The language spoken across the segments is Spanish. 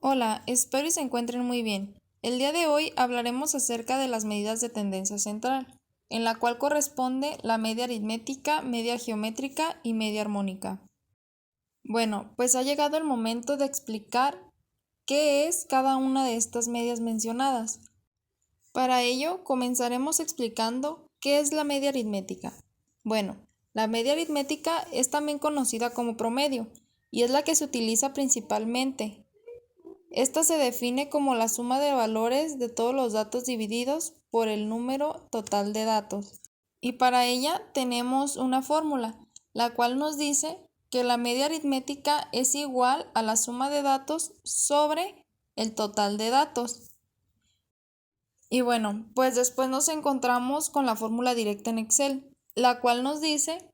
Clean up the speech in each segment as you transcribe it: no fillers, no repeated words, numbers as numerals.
Hola, espero y se encuentren muy bien. El día de hoy hablaremos acerca de las medidas de tendencia central, en la cual corresponde la media aritmética, media geométrica y media armónica. Bueno, pues ha llegado el momento de explicar qué es cada una de estas medias mencionadas. Para ello, comenzaremos explicando qué es la media aritmética. Bueno, la media aritmética es también conocida como promedio y es la que se utiliza principalmente. Esta se define como la suma de valores de todos los datos divididos por el número total de datos. Y para ella tenemos una fórmula, la cual nos dice que la media aritmética es igual a la suma de datos sobre el total de datos. Y bueno, pues después nos encontramos con la fórmula directa en Excel, la cual nos dice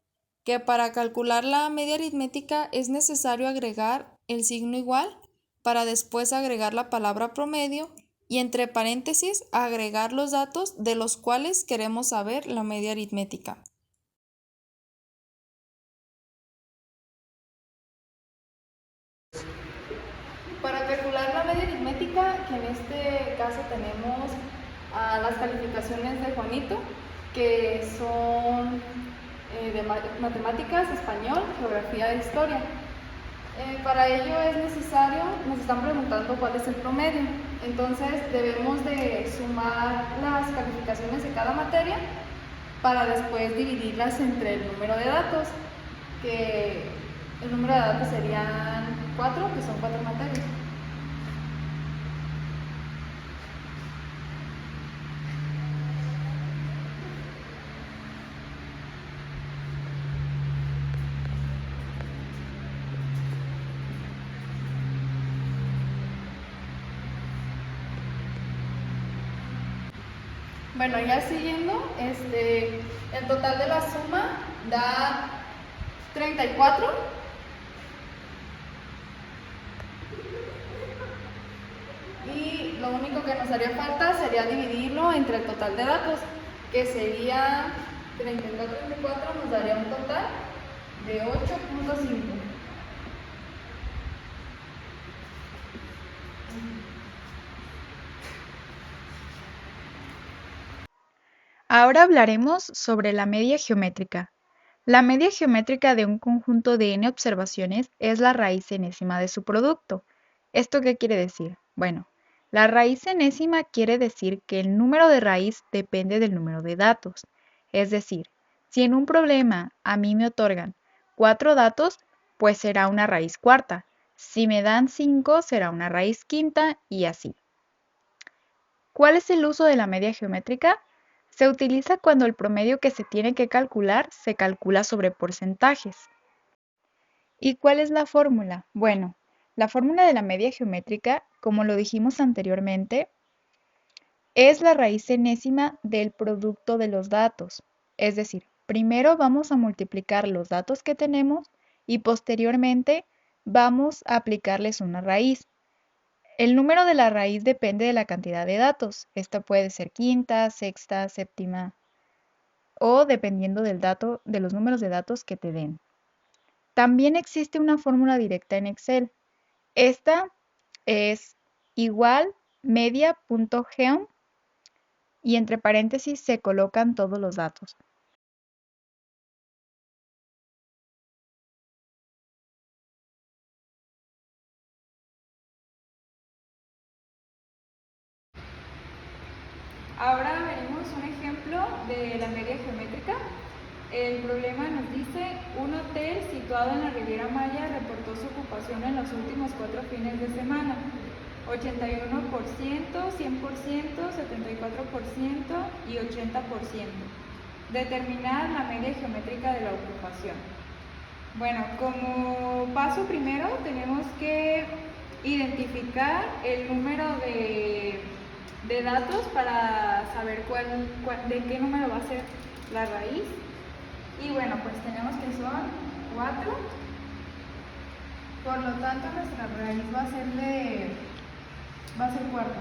que para calcular la media aritmética es necesario agregar el signo igual para después agregar la palabra promedio y entre paréntesis agregar los datos de los cuales queremos saber la media aritmética. Para calcular la media aritmética, que en este caso tenemos las calificaciones de Juanito, que son de matemáticas, español, geografía e historia. Para ello es necesario, nos están preguntando cuál es el promedio. Entonces debemos de sumar las calificaciones de cada materia para después dividirlas entre el número de datos, que el número de datos serían 4, que son 4 materias. Bueno, ya siguiendo, el total de la suma da 34. Y lo único que nos haría falta sería dividirlo entre el total de datos, que sería 34, nos daría un total de 8.5. Ahora hablaremos sobre la media geométrica. La media geométrica de un conjunto de n observaciones es la raíz enésima de su producto. ¿Esto qué quiere decir? Bueno, la raíz enésima quiere decir que el número de raíz depende del número de datos. Es decir, si en un problema a mí me otorgan 4 datos, pues será una raíz cuarta. Si me dan 5, será una raíz quinta y así. ¿Cuál es el uso de la media geométrica? Se utiliza cuando el promedio que se tiene que calcular se calcula sobre porcentajes. ¿Y cuál es la fórmula? Bueno, la fórmula de la media geométrica, como lo dijimos anteriormente, es la raíz enésima del producto de los datos. Es decir, primero vamos a multiplicar los datos que tenemos y posteriormente vamos a aplicarles una raíz. El número de la raíz depende de la cantidad de datos. Esta puede ser quinta, sexta, séptima o dependiendo del dato, de los números de datos que te den. También existe una fórmula directa en Excel. Esta es igual media.geom y entre paréntesis se colocan todos los datos. Ahora veremos un ejemplo de la media geométrica. El problema nos dice, un hotel situado en la Riviera Maya reportó su ocupación en los últimos 4 fines de semana. 81%, 100%, 74% y 80%. Determinar la media geométrica de la ocupación. Bueno, como paso primero tenemos que identificar el número de datos para saber de qué número va a ser la raíz. Y bueno, pues tenemos que son 4. Por lo tanto, nuestra raíz va a ser cuarta.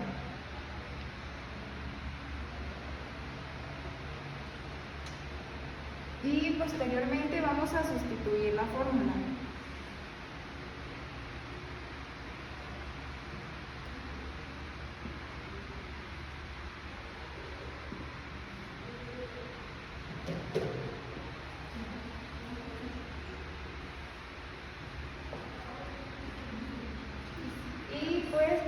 Y posteriormente vamos a sustituir la fórmula.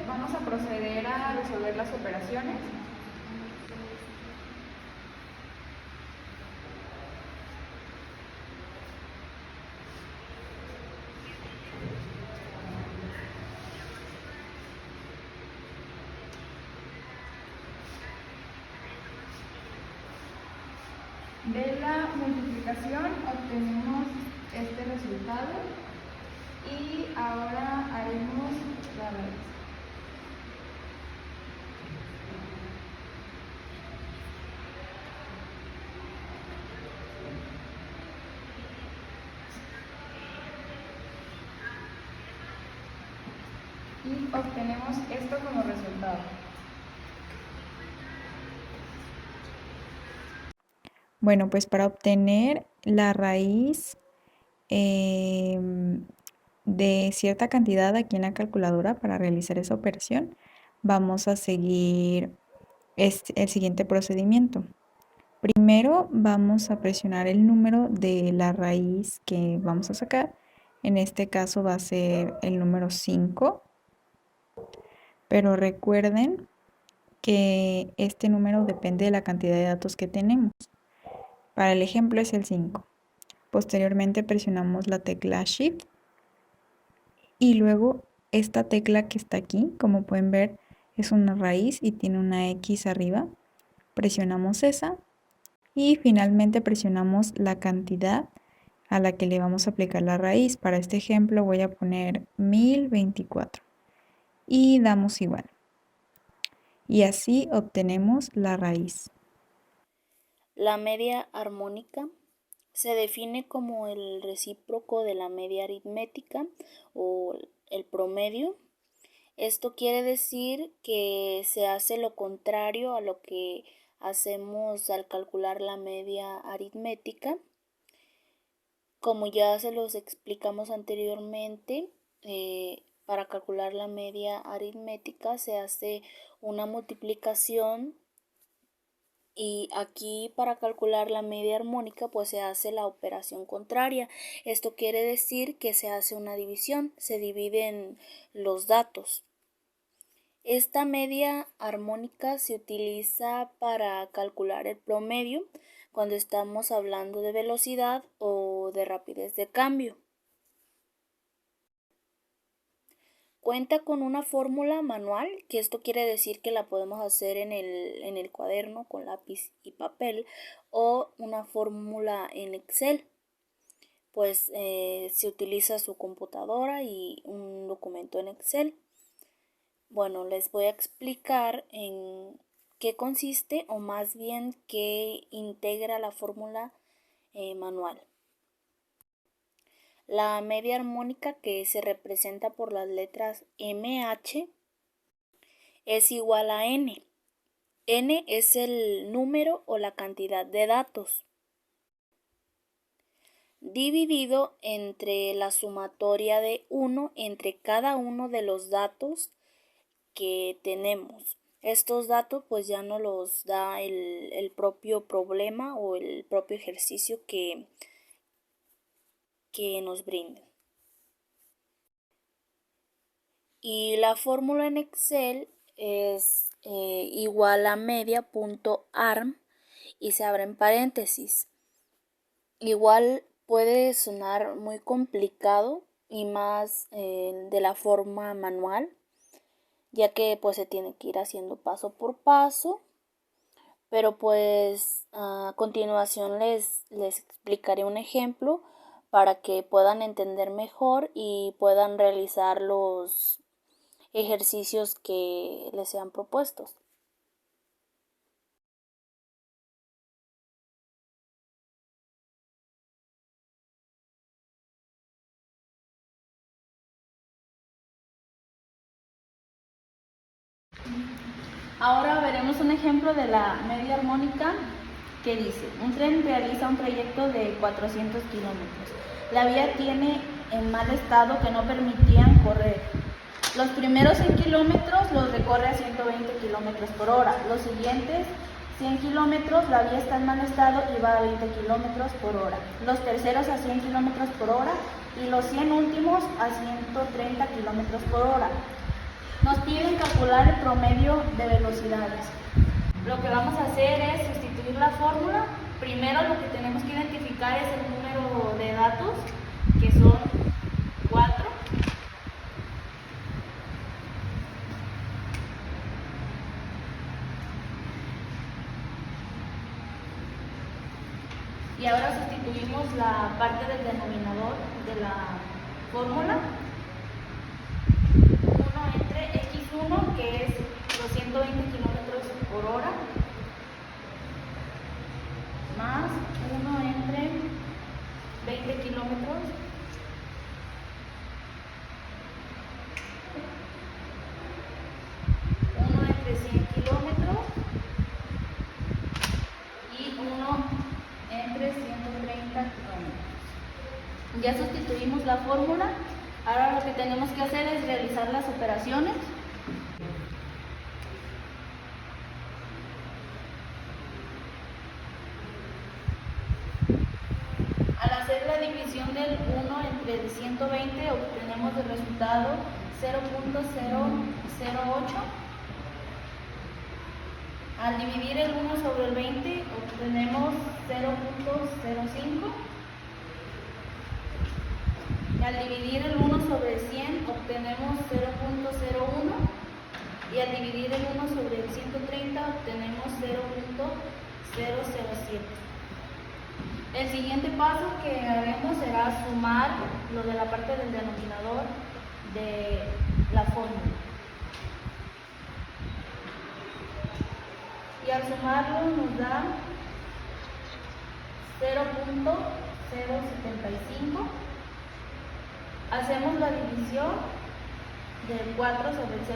vamos a proceder a resolver las operaciones. De la multiplicación obtenemos este resultado y ahora haremos la raíz. Y obtenemos esto como resultado. Bueno, pues para obtener la raíz de cierta cantidad aquí en la calculadora para realizar esa operación, vamos a seguir el siguiente procedimiento. Primero vamos a presionar el número de la raíz que vamos a sacar. En este caso va a ser el número 5. Pero recuerden que este número depende de la cantidad de datos que tenemos. Para el ejemplo es el 5. Posteriormente presionamos la tecla Shift y luego esta tecla que está aquí, como pueden ver, es una raíz y tiene una X arriba. Presionamos esa y finalmente presionamos la cantidad a la que le vamos a aplicar la raíz. Para este ejemplo voy a poner 1024 y damos igual. Y así obtenemos la raíz. La media armónica se define como el recíproco de la media aritmética o el promedio. Esto quiere decir que se hace lo contrario a lo que hacemos al calcular la media aritmética. Como ya se los explicamos anteriormente, para calcular la media aritmética se hace una multiplicación. Y aquí para calcular la media armónica pues se hace la operación contraria. Esto quiere decir que se hace una división, se dividen los datos. Esta media armónica se utiliza para calcular el promedio cuando estamos hablando de velocidad o de rapidez de cambio. Cuenta con una fórmula manual, que esto quiere decir que la podemos hacer en el cuaderno con lápiz y papel, o una fórmula en Excel. Pues se utiliza su computadora y un documento en Excel. Bueno, les voy a explicar en qué consiste o más bien qué integra la fórmula manual. La media armónica, que se representa por las letras MH, es igual a N. N es el número o la cantidad de datos, dividido entre la sumatoria de 1 entre cada uno de los datos que tenemos. Estos datos pues ya nos los da el propio problema o el propio ejercicio que nos brinden. Y la fórmula en Excel es igual a media.arm y se abre en paréntesis. Igual puede sonar muy complicado y más de la forma manual, ya que pues se tiene que ir haciendo paso por paso, pero pues a continuación les explicaré un ejemplo para que puedan entender mejor y puedan realizar los ejercicios que les sean propuestos. Ahora veremos un ejemplo de la media armónica que dice: un tren realiza un trayecto de 400 kilómetros. La vía tiene en mal estado que no permitían correr. Los primeros 100 kilómetros los recorre a 120 kilómetros por hora. Los siguientes 100 kilómetros la vía está en mal estado y va a 20 kilómetros por hora. Los terceros a 100 kilómetros por hora y los 100 últimos a 130 kilómetros por hora. Nos piden calcular el promedio de velocidades. Lo que vamos a hacer es sustituir la fórmula. Primero lo que tenemos que identificar es el número de datos, que son 4. Y ahora sustituimos la parte del denominador de la fórmula. 1 entre x1, que es 220 kilómetros por hora, más 1 entre 20 kilómetros, entre 100 kilómetros y 1 entre 130 kilómetros. Ya sustituimos la fórmula. Ahora lo que tenemos que hacer es realizar las operaciones. Al hacer la división del 1 entre el 120 obtenemos el resultado 0.008. Al dividir el 1 sobre el 20 obtenemos 0.05. Y al dividir el 1 sobre 100 obtenemos 0.01. Y al dividir el 1 sobre el 130 obtenemos 0.007. El siguiente paso que haremos será sumar lo de la parte del denominador de la fórmula. Y al sumarlo nos da 0.075. Hacemos la división del 4 sobre el 0.075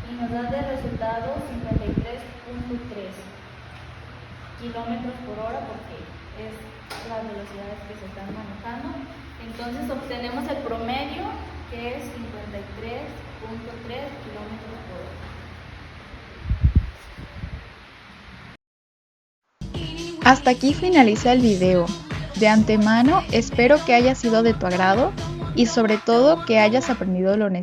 y nos da de resultado 53.3 kilómetros por hora, porque es las velocidades que se están manejando. Entonces obtenemos el promedio, que es 53.3 kilómetros por hora. Hasta aquí finaliza el video. De antemano espero que haya sido de tu agrado y sobre todo que hayas aprendido lo necesario